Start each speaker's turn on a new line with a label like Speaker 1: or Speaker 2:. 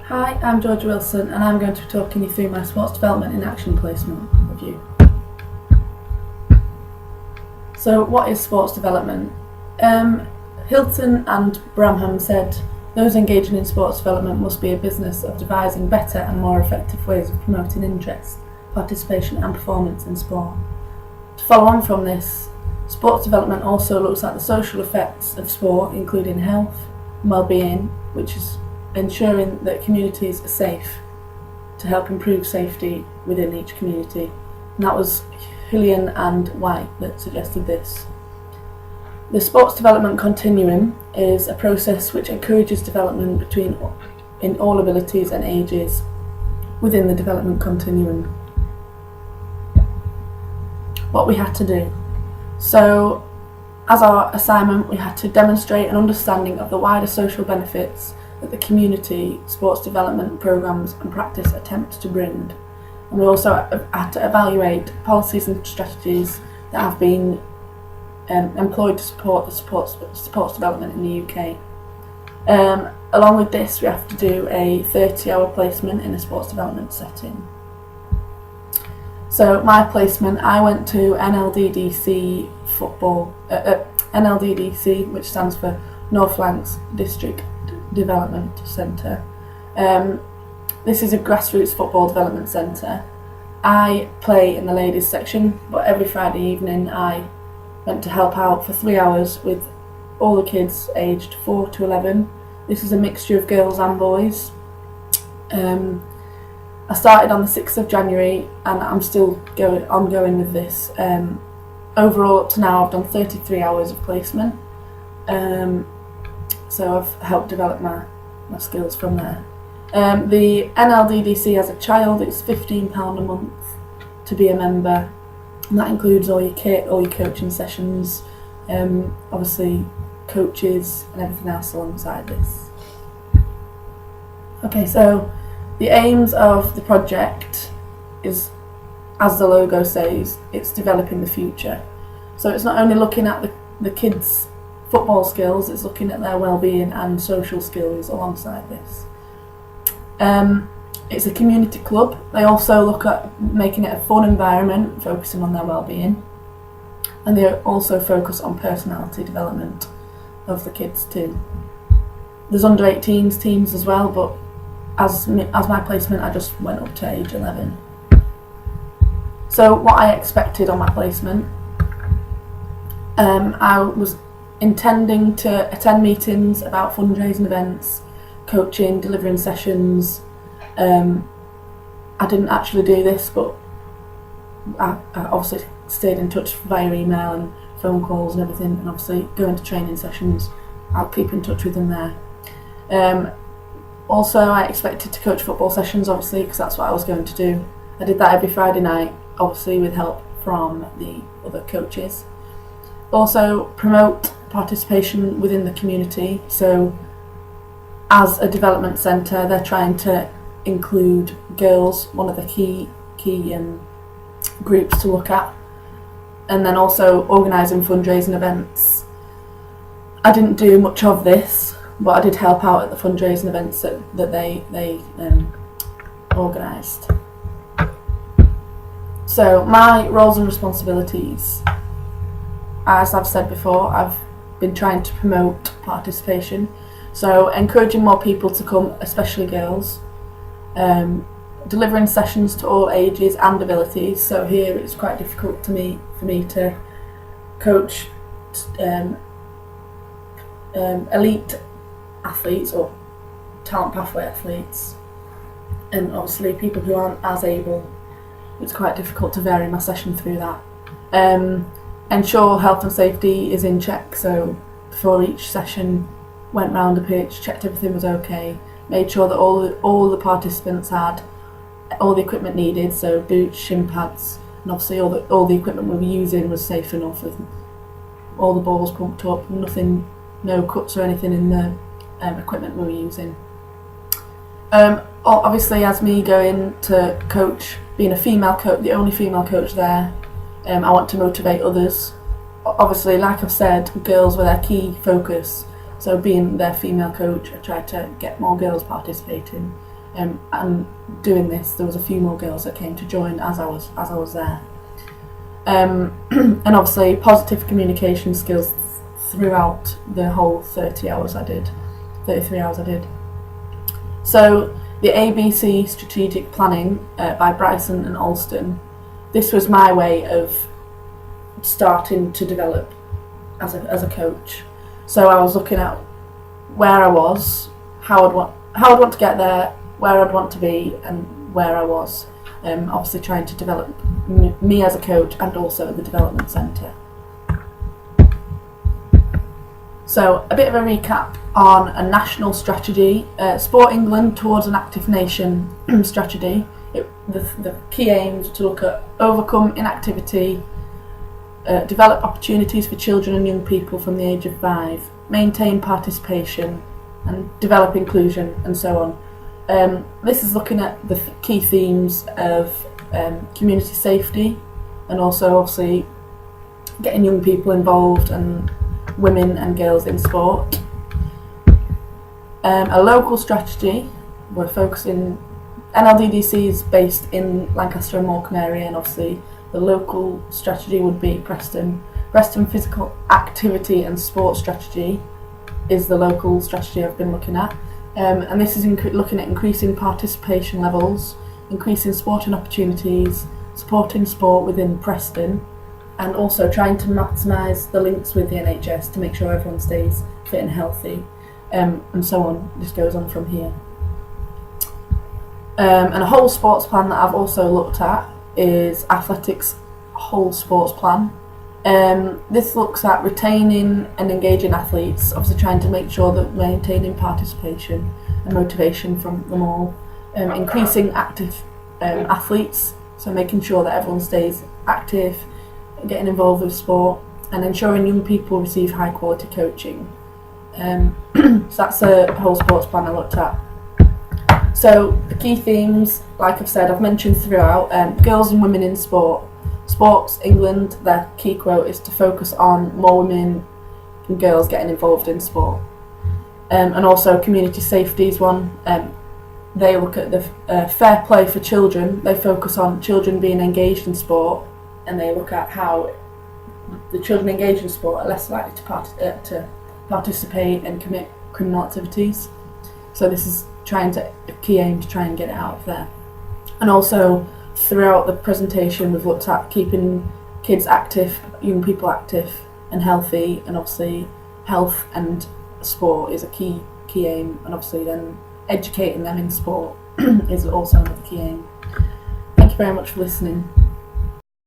Speaker 1: Hi, I'm Georgia Wilson and I'm going to be talking you through my Sports Development in Action Placement review. So what is sports development? Hilton and Bramham said, those engaging in sports development must be a business of devising better and more effective ways of promoting interest, participation and performance in sport. To follow on from this, sports development also looks at the social effects of sport, including health and well-being, which is ensuring that communities are safe to help improve safety within each community. And that was Julian and White that suggested this. The sports development continuum is a process which encourages development in all abilities and ages within the development continuum. What we had to do. So, as our assignment, we had to demonstrate an understanding of the wider social benefits that the community sports development programmes and practice attempts to bring. And we also had to evaluate policies and strategies that have been employed to support the sports development in the UK. Along with this, we have to do a 30-hour placement in a sports development setting. So my placement, I went to NLDDC NLDDC, which stands for North Lancs District Development Centre. This is a grassroots football development centre. I play in the ladies section, but every Friday evening I went to help out for 3 hours with all the kids aged 4 to 11. This is a mixture of girls and boys. I started on the 6th of January and I'm still ongoing with this. Overall up to now I've done 33 hours of placement. So I've helped develop my skills from there. The NLDDC as a child, it's £15 a month to be a member, and that includes all your kit, all your coaching sessions, obviously coaches and everything else alongside this. Okay, so the aims of the project is, as the logo says, it's developing the future. So it's not only looking at the kids' football skills, it's looking at their well-being and social skills alongside this. It's a community club. They also look at making it a fun environment, focusing on their well-being, and they also focus on personality development of the kids too. There's under 18s teams as well, but as my placement I just went up to age 11. So what I expected on my placement, I was intending to attend meetings about fundraising events, coaching, delivering sessions. I didn't actually do this, but I obviously stayed in touch via email and phone calls and everything, and obviously going to training sessions, I'll keep in touch with them there. Also, I expected to coach football sessions, obviously, because that's what I was going to do. I did that every Friday night, obviously with help from the other coaches. Also, promote participation within the community. So as a development centre, they're trying to include girls, one of the key groups to look at, and then also organising fundraising events. I didn't do much of this, but I did help out at the fundraising events that they organised. So my roles and responsibilities, as I've said before, I've been trying to promote participation, so encouraging more people to come, especially girls, delivering sessions to all ages and abilities. So here it's quite difficult for me to coach elite athletes or talent pathway athletes, and obviously people who aren't as able. It's quite difficult to vary my session through that. Ensure health and safety is in check, so before each session went round the pitch, checked everything was okay, made sure that all the participants had all the equipment needed, so boots, shin pads, and obviously all the equipment we were using was safe enough, with all the balls pumped up, no cuts or anything in the equipment we were using. Obviously, as me going to coach, being a female coach, the only female coach there, I want to motivate others. Obviously, like I've said, girls were their key focus, so being their female coach, I tried to get more girls participating. And doing this, there was a few more girls that came to join as I was there. And obviously positive communication skills throughout the whole 33 hours I did. So the ABC strategic planning by Bryson and Alston, this was my way of starting to develop as a coach. So I was looking at where I was, how I'd want to get there, where I'd want to be, and where I was. Obviously trying to develop me as a coach and also the development centre. So a bit of a recap on a national strategy, Sport England towards an active nation strategy. The key aims to look at overcome inactivity, develop opportunities for children and young people from the age of 5, maintain participation and develop inclusion, and so on. This is looking at the key themes of community safety, and also obviously getting young people involved and women and girls in sport. A local strategy, we're focusing, NLDDC is based in Lancaster and Morecambe area, and obviously the local strategy would be Preston. Preston Physical Activity and Sport Strategy is the local strategy I've been looking at. And this is looking at increasing participation levels, increasing sporting opportunities, supporting sport within Preston, and also trying to maximise the links with the NHS to make sure everyone stays fit and healthy, and so on. This goes on from here. And a whole sports plan that I've also looked at is athletics whole sports plan. This looks at retaining and engaging athletes, obviously trying to make sure that maintaining participation and motivation from them all, increasing active athletes, so making sure that everyone stays active, getting involved with sport, and ensuring young people receive high quality coaching. So that's a whole sports plan I looked at. So the key themes, like I've said, I've mentioned throughout, girls and women in sport. Sports England, their key quote is to focus on more women and girls getting involved in sport. And also community safety is one. They look at the fair play for children. They focus on children being engaged in sport, and they look at how the children engaged in sport are less likely to participate and commit criminal activities. So this is a key aim to try and get it out of there. And also throughout the presentation we've looked at keeping kids active, young people active and healthy, and obviously health and sport is a key aim, and obviously then educating them in sport is also another key aim. Thank you very much for listening.